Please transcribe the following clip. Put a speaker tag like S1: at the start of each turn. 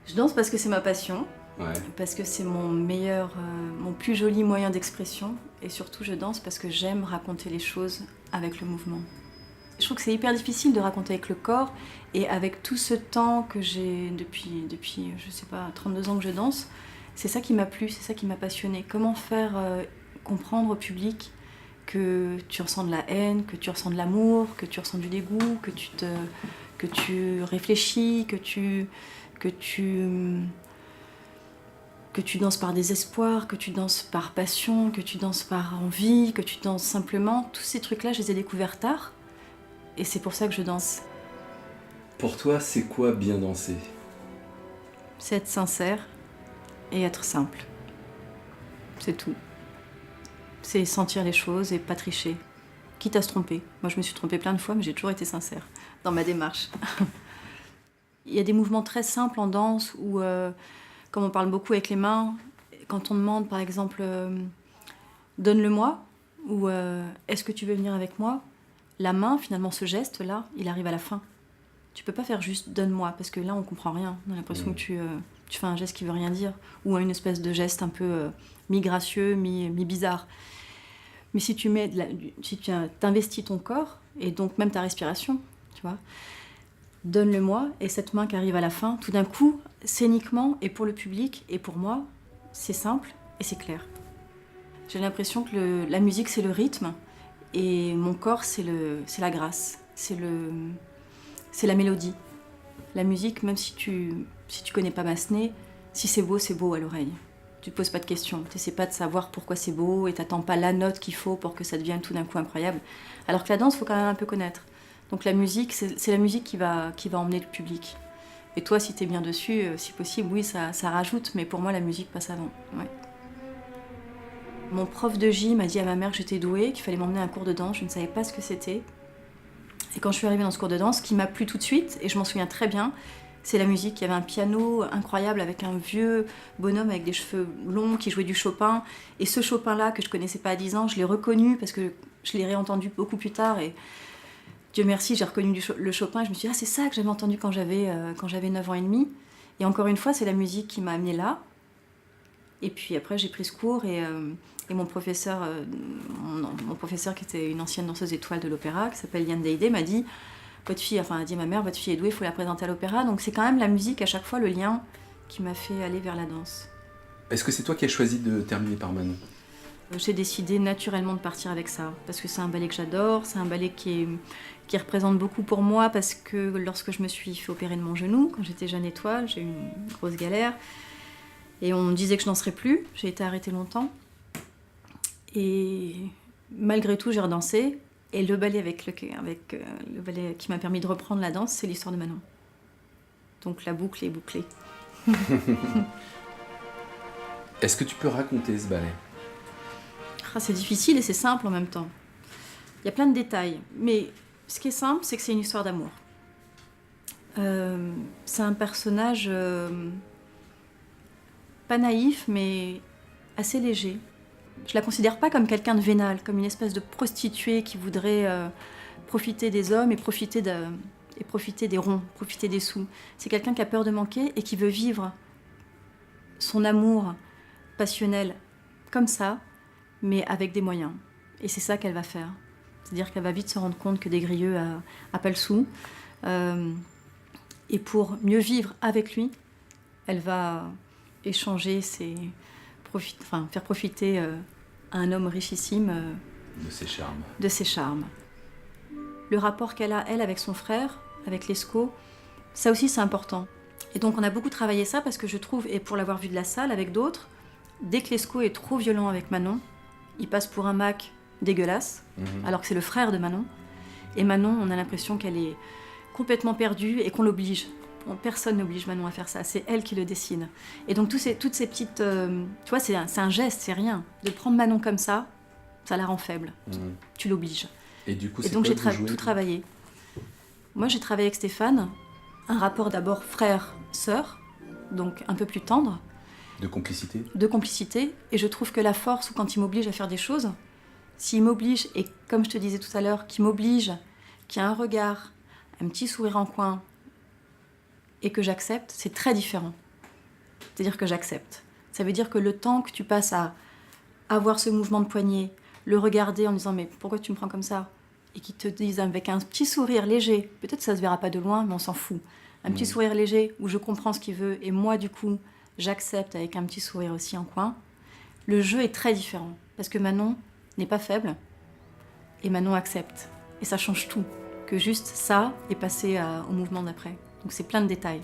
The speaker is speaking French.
S1: Je danse parce que c'est ma passion,
S2: Ouais.
S1: parce que c'est mon meilleur, mon plus joli moyen d'expression. Et surtout, je danse parce que j'aime raconter les choses avec le mouvement. Je trouve que c'est hyper difficile de raconter avec le corps. Et avec tout ce temps que j'ai depuis je sais pas, 32 ans que je danse, c'est ça qui m'a plu, c'est ça qui m'a passionné. Comment faire comprendre au public que tu ressens de la haine, que tu ressens de l'amour, que tu ressens du dégoût, que tu réfléchis, que tu danses par désespoir, que tu danses par passion, que tu danses par envie, que tu danses simplement. Tous ces trucs-là, je les ai découverts tard. Et c'est pour ça que je danse.
S2: Pour toi, c'est quoi bien danser?
S1: C'est être sincère et être simple. C'est tout. C'est sentir les choses et pas tricher. Quitte à se tromper. Moi, je me suis trompée plein de fois, mais j'ai toujours été sincère dans ma démarche. Il y a des mouvements très simples en danse où, comme on parle beaucoup avec les mains, quand on demande par exemple donne-le-moi ou est-ce que tu veux venir avec moi, la main, finalement, ce geste-là, il arrive à la fin. Tu peux pas faire juste donne-moi parce que là, on comprend rien. On a l'impression que tu fais un geste qui veut rien dire ou une espèce de geste un peu mi-gracieux, mi-bizarre. Mais si tu t'investis ton corps et donc même ta respiration, tu vois, donne-le-moi, et cette main qui arrive à la fin, tout d'un coup, scéniquement, et pour le public, et pour moi, c'est simple et c'est clair. J'ai l'impression que la musique, c'est le rythme, et mon corps, c'est la grâce, c'est la mélodie. La musique, même si tu connais pas Massenet, si c'est beau à l'oreille. Tu te poses pas de questions, tu essaies pas de savoir pourquoi c'est beau, et t'attends pas la note qu'il faut pour que ça devienne tout d'un coup incroyable. Alors que la danse, faut quand même un peu connaître. Donc la musique, c'est la musique qui va emmener le public. Et toi, si t'es bien dessus, si possible, oui, ça rajoute, mais pour moi, la musique passe avant. Ouais. Mon prof de gym m'a dit à ma mère que j'étais douée, qu'il fallait m'emmener à un cours de danse, je ne savais pas ce que c'était. Et quand je suis arrivée dans ce cours de danse, ce qui m'a plu tout de suite, et je m'en souviens très bien, c'est la musique. Il y avait un piano incroyable avec un vieux bonhomme avec des cheveux longs qui jouait du Chopin. Et ce Chopin-là, que je connaissais pas à 10 ans, je l'ai reconnu parce que je l'ai réentendu beaucoup plus tard. Et Dieu merci, j'ai reconnu le Chopin et je me suis dit, ah, c'est ça que j'avais entendu quand j'avais 9 ans et demi. Et encore une fois, c'est la musique qui m'a amenée là. Et puis après, j'ai pris ce cours et mon professeur, mon professeur qui était une ancienne danseuse étoile de l'opéra, qui s'appelle Liane Deidé, m'a dit, votre fille, enfin, a dit à ma mère, votre fille est douée, il faut la présenter à l'opéra. Donc c'est quand même la musique à chaque fois le lien qui m'a fait aller vers la danse.
S2: Est-ce que c'est toi qui as choisi de terminer par Manon?
S1: J'ai décidé naturellement de partir avec ça, parce que c'est un ballet que j'adore, c'est un ballet qui représente beaucoup pour moi, parce que lorsque je me suis fait opérer de mon genou, quand j'étais jeune étoile, j'ai eu une grosse galère, et on me disait que je danserais plus, j'ai été arrêtée longtemps, et malgré tout j'ai redansé, et le ballet le ballet qui m'a permis de reprendre la danse, c'est l'histoire de Manon. Donc la boucle est bouclée.
S2: Est-ce que tu peux raconter ce ballet?
S1: Ah, c'est difficile et c'est simple en même temps. Il y a plein de détails, mais ce qui est simple, c'est que c'est une histoire d'amour. C'est un personnage pas naïf, mais assez léger. Je la considère pas comme quelqu'un de vénal, comme une espèce de prostituée qui voudrait profiter des hommes et profiter des ronds, profiter des sous. C'est quelqu'un qui a peur de manquer et qui veut vivre son amour passionnel comme ça, mais avec des moyens. Et c'est ça qu'elle va faire. C'est-à-dire qu'elle va vite se rendre compte que des grieux a pas le sou. Et pour mieux vivre avec lui, elle va échanger faire profiter un homme richissime
S2: De ses charmes.
S1: de ses charmes. Le rapport qu'elle a, elle, avec son frère, avec Lescaut, ça aussi c'est important. Et donc on a beaucoup travaillé ça parce que je trouve, et pour l'avoir vu de la salle avec d'autres, dès que Lescaut est trop violent avec Manon, il passe pour un Mac dégueulasse, alors que c'est le frère de Manon. Et Manon, on a l'impression qu'elle est complètement perdue et qu'on l'oblige. Personne n'oblige Manon à faire ça, c'est elle qui le décide. Et donc toutes ces petites... tu vois, c'est un geste, c'est rien. De prendre Manon comme ça la rend faible. Tu l'obliges.
S2: Et du coup,
S1: Et donc j'ai tout travaillé. Moi, j'ai travaillé avec Stéphane, un rapport d'abord frère-sœur, donc un peu plus tendre.
S2: De complicité?
S1: De complicité. Et je trouve que la force, ou quand il m'oblige à faire des choses, s'il m'oblige, et comme je te disais tout à l'heure, qu'il m'oblige, qu'il y a un regard, un petit sourire en coin, et que j'accepte, c'est très différent. C'est-à-dire que j'accepte. Ça veut dire que le temps que tu passes à avoir ce mouvement de poignet, le regarder en disant mais pourquoi tu me prends comme ça? Et qu'ils te disent avec un petit sourire léger, peut-être ça se verra pas de loin, mais on s'en fout. Un petit sourire léger où je comprends ce qu'il veut et moi du coup j'accepte avec un petit sourire aussi en coin. Le jeu est très différent parce que Manon n'est pas faible et Manon accepte. Et ça change tout, que juste ça est passé au mouvement d'après. Donc c'est plein de détails.